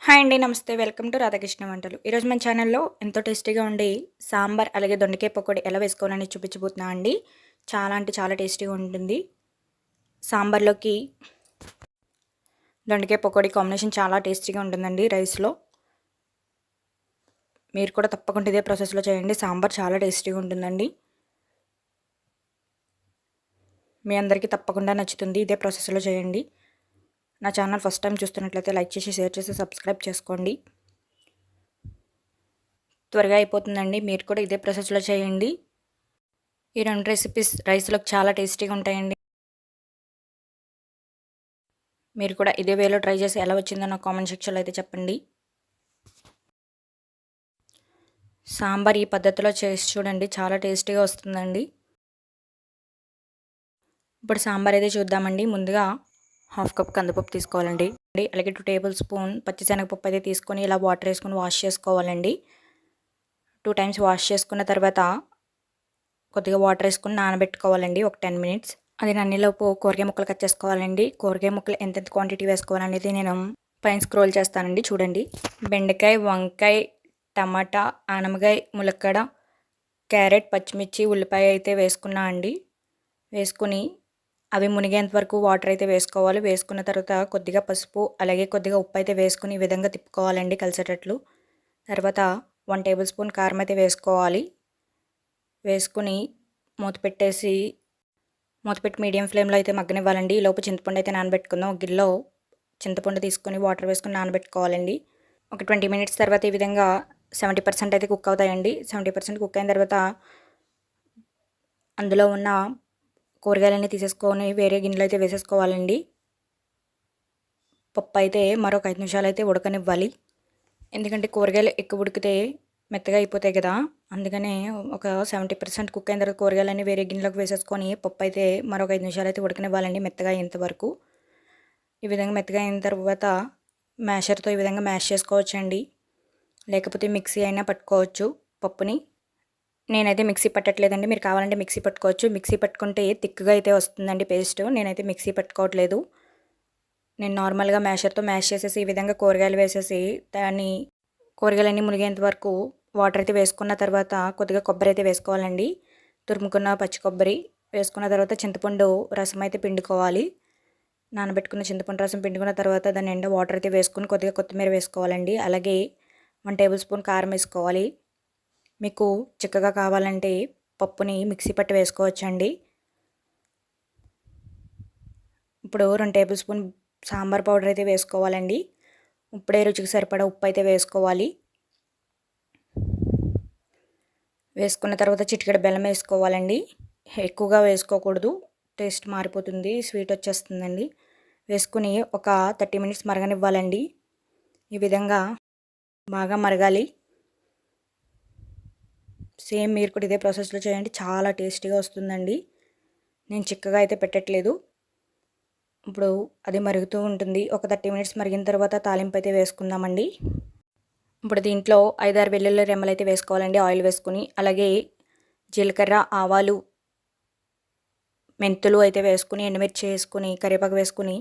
Hi అండి. నమస్తే. Welcome to Radhakrishna వంటలు. ఈరోజు మన ఛానల్‌లో ఎంతో టేస్టీగా ఉండే సాంబార్, అలాగే దొండకాయ పకోడీ ఎలా వేసుకోవాలని చూపించబోతున్నా అండి. చాలా అంటే చాలా టేస్టీగా ఉంటుంది. సాంబార్‌లోకి దొండకాయ పకోడీ కాంబినేషన్ చాలా టేస్టీగా ఉంటుందండి రైస్‌లో. మీరు కూడా తప్పకుండా ఇదే ప్రాసెస్‌లో చేయండి. సాంబార్ చాలా టేస్టీగా ఉంటుందండి. మీ అందరికీ తప్పకుండా నచ్చుతుంది. ఇదే ప్రాసెస్‌లో చేయండి. నా ఛానల్ ఫస్ట్ టైం చూస్తున్నట్లయితే లైక్ చేసి, షేర్ చేసి, సబ్స్క్రైబ్ చేసుకోండి. త్వరగా అయిపోతుందండి. మీరు కూడా ఇదే ప్రాసెస్‌లో చేయండి. ఈ 2 రెసిపీస్ రైస్‌లోకి చాలా టేస్టీగా ఉంటాయండి. మీరు కూడా ఇదే వేలో ట్రై చేసి ఎలా వచ్చిందో నాకు కామెంట్ సెక్షన్‌లో అయితే చెప్పండి. సాంబార్ ఈ పద్ధతిలో చేసి చూడండి, చాలా టేస్టీగా వస్తుందండి. ఇప్పుడు సాంబార్ అయితే చూద్దామండి. ముందుగా హాఫ్ కప్ కందిపప్పు తీసుకోవాలండి. అలాగే 2 టేబుల్ స్పూన్ పచ్చిశనగపప్పు అయితే తీసుకొని ఇలా వాటర్ వేసుకొని వాష్ చేసుకోవాలండి. 2 టైమ్స్ వాష్ చేసుకున్న తర్వాత కొద్దిగా వాటర్ వేసుకొని నానబెట్టుకోవాలండి ఒక 10 మినిట్స్. అది నన్నిలోపు కూరగాయ ముక్కలు కట్ చేసుకోవాలండి. కూరగాయ ముక్కలు ఎంతెంత క్వాంటిటీ వేసుకోవాలనేది నేను పైన స్క్రోల్ చేస్తానండి, చూడండి. బెండకాయ, వంకాయ, టమాటా, ఆనపకాయ, ములక్కాడ, క్యారెట్, పచ్చిమిర్చి, ఉల్లిపాయ అయితే వేసుకున్నా అండి. వేసుకుని అవి మునిగేంత వరకు వాటర్ అయితే వేసుకోవాలి. వేసుకున్న తర్వాత కొద్దిగా పసుపు, అలాగే కొద్దిగా ఉప్పు అయితే వేసుకుని ఈ విధంగా తిప్పుకోవాలండి కలిసేటట్లు. తర్వాత 1 టేబుల్ స్పూన్ కారం అయితే వేసుకోవాలి. వేసుకుని మూత పెట్టి మీడియం ఫ్లేమ్లో అయితే మగ్గనివ్వాలండి. ఈలోపు చింతపండు అయితే నానబెట్టుకుందాం. ఒక గిన్నెలో చింతపండు తీసుకొని వాటర్ వేసుకొని నానబెట్టుకోవాలండి. ఒక 20 మినిట్స్ తర్వాత ఈ విధంగా 70% అయితే కుక్ అవుతాయండి. 70% కుక్ అయిన తర్వాత అందులో ఉన్న కూరగాయలన్నీ తీసేసుకొని వేరే గిన్నెలో అయితే వేసేసుకోవాలండి. పప్పు అయితే మరొక 5 నిమిషాలు అయితే ఉడకనివ్వాలి. ఎందుకంటే కూరగాయలు ఎక్కువ ఉడికితే మెత్తగా అయిపోతాయి కదా, అందుకనే ఒక 70% కుక్ అయిన తర్వాత కూరగాయలన్నీ వేరే గిన్నెలోకి వేసేసుకొని పప్పు అయితే మరొక 5 నిమిషాలు అయితే ఉడకనివ్వాలండి మెత్తగా అయ్యేంత వరకు. ఈ విధంగా మెత్తగా అయిన తర్వాత మ్యాషర్తో ఈ విధంగా మ్యాష్ చేసుకోవచ్చండి, లేకపోతే మిక్సీ అయినా పట్టుకోవచ్చు పప్పుని. నేనైతే మిక్సీ పట్టట్లేదండి, మీరు కావాలంటే మిక్సీ పట్టుకోవచ్చు. మిక్సీ పట్టుకుంటే తిక్కుగా అయితే వస్తుందండి పేస్ట్. నేనైతే మిక్సీ పట్టుకోవట్లేదు. నేను నార్మల్గా మ్యాషర్తో మ్యాష్ చేసేసి ఈ విధంగా కూరగాయలు వేసేసి కూరగాయలన్నీ మునిగేంత వరకు వాటర్ అయితే వేసుకున్న తర్వాత కొద్దిగా కొబ్బరి అయితే వేసుకోవాలండి. తురుముకున్న పచ్చి కొబ్బరి వేసుకున్న తర్వాత చింతపండు రసం అయితే పిండుకోవాలి. నానబెట్టుకున్న చింతపండు రసం పిండుకున్న తర్వాత దాని నిండా వాటర్ అయితే వేసుకుని కొద్దిగా కొత్తిమీర వేసుకోవాలండి. అలాగే 1 టేబుల్ స్పూన్ కారం వేసుకోవాలి. మీకు చిక్కగా కావాలంటే పప్పుని మిక్సీ పట్టి వేసుకోవచ్చండి. ఇప్పుడు 2 టేబుల్ స్పూన్ సాంబార్ పౌడర్ అయితే వేసుకోవాలండి. ఇప్పుడే రుచికి సరిపడా ఉప్పు అయితే వేసుకోవాలి. వేసుకున్న తర్వాత చిటికెడు బెల్లం వేసుకోవాలండి. ఎక్కువగా వేసుకోకూడదు, టేస్ట్ మారిపోతుంది, స్వీట్ వచ్చేస్తుందండి. వేసుకుని ఒక 30 మినిట్స్ మరగనివ్వాలండి. ఈ విధంగా బాగా మరగాలి. సేమ్ మీరు కూడా ఇదే ప్రాసెస్లో చేయండి, చాలా టేస్టీగా వస్తుందండి. నేను చిక్కగా అయితే పెట్టట్లేదు. ఇప్పుడు అది మరుగుతూ ఉంటుంది. ఒక 30 మినిట్స్ మరిగిన తర్వాత తాలింపు అయితే వేసుకుందామండి. ఇప్పుడు దీంట్లో 5-6 వెల్లుల్లి రెమ్మలు అయితే వేసుకోవాలండి ఆయిల్ వేసుకుని. అలాగే జీలకర్ర, ఆవాలు, మెంతులు అయితే వేసుకుని, ఎండుమిర్చి వేసుకుని, కరివేపాకు వేసుకుని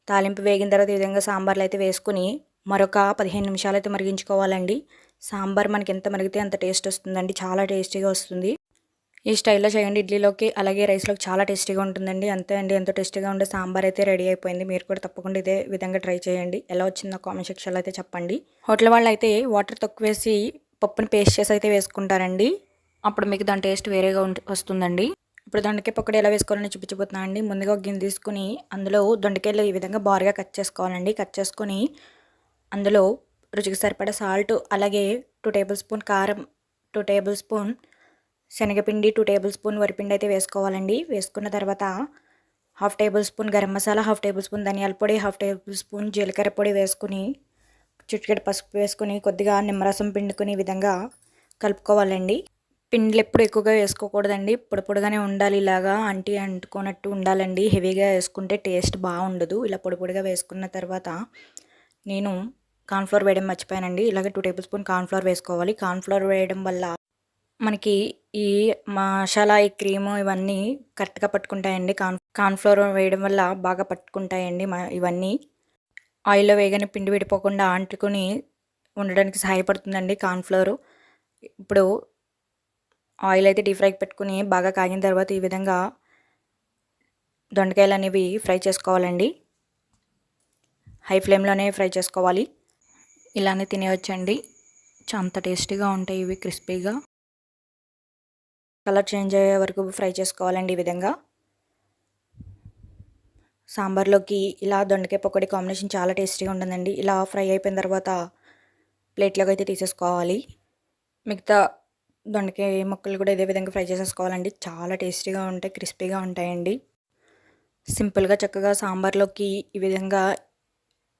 తాలింపు వేగిన తర్వాత ఈ విధంగా సాంబార్లో అయితే వేసుకుని మరొక 15 నిమిషాలు అయితే మరిగించుకోవాలండి. సాంబార్ మనకి ఎంత మరిగితే అంత టేస్ట్ వస్తుందండి, చాలా టేస్టీగా వస్తుంది. ఈ స్టైల్లో చేయండి. ఇడ్లీలోకి అలాగే రైస్లోకి చాలా టేస్టీగా ఉంటుందండి. అంతే అండి, ఎంతో టేస్టీగా ఉండే సాంబార్ అయితే రెడీ అయిపోయింది. మీరు కూడా తప్పకుండా ఇదే విధంగా ట్రై చేయండి. ఎలా వచ్చిందో కామెంట్ సెక్షన్లో అయితే చెప్పండి. హోటల్ వాళ్ళు అయితే వాటర్ తక్కువ వేసి పప్పుని పేస్ట్ చేసి అయితే వేసుకుంటారండి. అప్పుడు మీకు దాని టేస్ట్ వేరేగా వస్తుందండి. ఇప్పుడు దొండకాయ పకోడీ ఎలా వేసుకోవాలని చూపించబోతున్నాను అండి. ముందుగా ఒక గిన్నె తీసుకుని అందులో దొండకాయలు ఈ విధంగా బారుగా కట్ చేసుకోవాలండి. కట్ చేసుకొని అందులో రుచికి సరిపడా సాల్ట్, అలాగే 2 టేబుల్ స్పూన్ కారం, 2 టేబుల్ స్పూన్ శనగపిండి, 2 టేబుల్ స్పూన్ వరిపిండి అయితే వేసుకోవాలండి. వేసుకున్న తర్వాత 1/2 table spoon garam masala, 1/2 table spoon ధనియాల పొడి, 1/2 టేబుల్ స్పూన్ జీలకర్ర పొడి వేసుకుని చిటికెడు పసుపు వేసుకుని కొద్దిగా నిమ్మరసం పిండుకుని ఈ విధంగా కలుపుకోవాలండి. పిండిలు ఎప్పుడు ఎక్కువగా వేసుకోకూడదండి, పొడి పొడిగానే ఉండాలి. ఇలాగా అంటుకున్నట్టు ఉండాలండి. హెవీగా వేసుకుంటే టేస్ట్ బాగుండదు. ఇలా పొడి పొడిగా వేసుకున్న తర్వాత నేను కార్న్ఫ్లోర్ వేయడం మర్చిపోయానండి. ఇలాగే 2 టేబుల్ స్పూన్ కార్న్ఫ్లోర్ వేసుకోవాలి. కార్న్ఫ్లోర్ వేయడం వల్ల మనకి ఈ మసాలా, ఈ క్రీము ఇవన్నీ కరెక్ట్గా పట్టుకుంటాయండి. కార్న్ఫ్లోర్ వేయడం వల్ల బాగా పట్టుకుంటాయండి ఇవన్నీ. ఆయిల్లో వేగని పిండి విడిపోకుండా అంటుకుని ఉండడానికి సహాయపడుతుందండి కార్న్‌ఫ్లోరు. ఇప్పుడు ఆయిల్ అయితే డీప్ ఫ్రైకి పెట్టుకుని బాగా కాగిన తర్వాత ఈ విధంగా దొండకాయలు అనేవి ఫ్రై చేసుకోవాలండి. హై ఫ్లేమ్లోనే ఫ్రై చేసుకోవాలి. ఇలానే తినేయొచ్చండి. అంత టేస్టీగా ఉంటాయి ఇవి క్రిస్పీగా. కలర్ చేంజ్ అయ్యే వరకు ఫ్రై చేసుకోవాలండి ఈ విధంగా. సాంబార్లోకి ఇలా దొండకాయ పకోడీ కాంబినేషన్ చాలా టేస్టీగా ఉంటుందండి. ఇలా ఫ్రై అయిపోయిన తర్వాత ప్లేట్లోకి అయితే తీసేసుకోవాలి. మిగతా దొండకాయ ముక్కలు కూడా ఇదే విధంగా ఫ్రై చేసేసుకోవాలండి. చాలా టేస్టీగా ఉంటాయి, క్రిస్పీగా ఉంటాయండి. సింపుల్గా చక్కగా సాంబార్లోకి ఈ విధంగా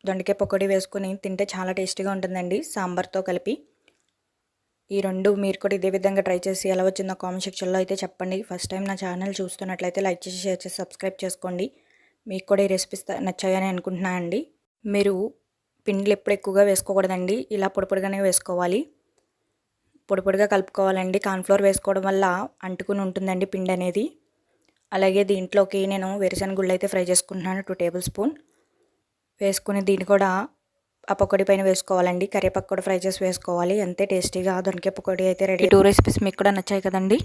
దొండకాయ పకోడీ వేసుకొని తింటే చాలా టేస్టీగా ఉంటుందండి సాంబార్తో కలిపి. ఈ రెండు మీరు కూడా ఇదే విధంగా ట్రై చేసి ఎలా వచ్చిందో కామెంట్ సెక్షన్లో అయితే చెప్పండి. ఫస్ట్ టైం నా ఛానల్ చూస్తున్నట్లయితే లైక్ చేసి, షేర్ చేసి, సబ్స్క్రైబ్ చేసుకోండి. మీకు కూడా ఈ రెసిపీస్ నచ్చాయని అనుకుంటున్నాను అండి. మీరు పిండిలు ఎప్పుడు ఎక్కువగా వేసుకోకూడదండి. ఇలా పొడి పొడిగానే వేసుకోవాలి. పొడి పొడిగా కలుపుకోవాలండి. కార్న్‌ఫ్లోర్ వేసుకోవడం వల్ల అంటుకుని ఉంటుందండి పిండి అనేది. అలాగే దీంట్లోకి నేను వేరుశనగ గుళ్ళు అయితే ఫ్రై చేసుకుంటున్నాను 2 టేబుల్ స్పూన్ వేసుకుని దీన్ని కూడా ఆ పకోడీ పైన వేసుకోవాలండి. కరివేపాకు కూడా ఫ్రై చేసి వేసుకోవాలి. అంతే టేస్టీగా దొండకాయ పకోడీ అయితే రెడీ. 2 రెసిపీస్ మీకు కూడా నచ్చాయి కదండి.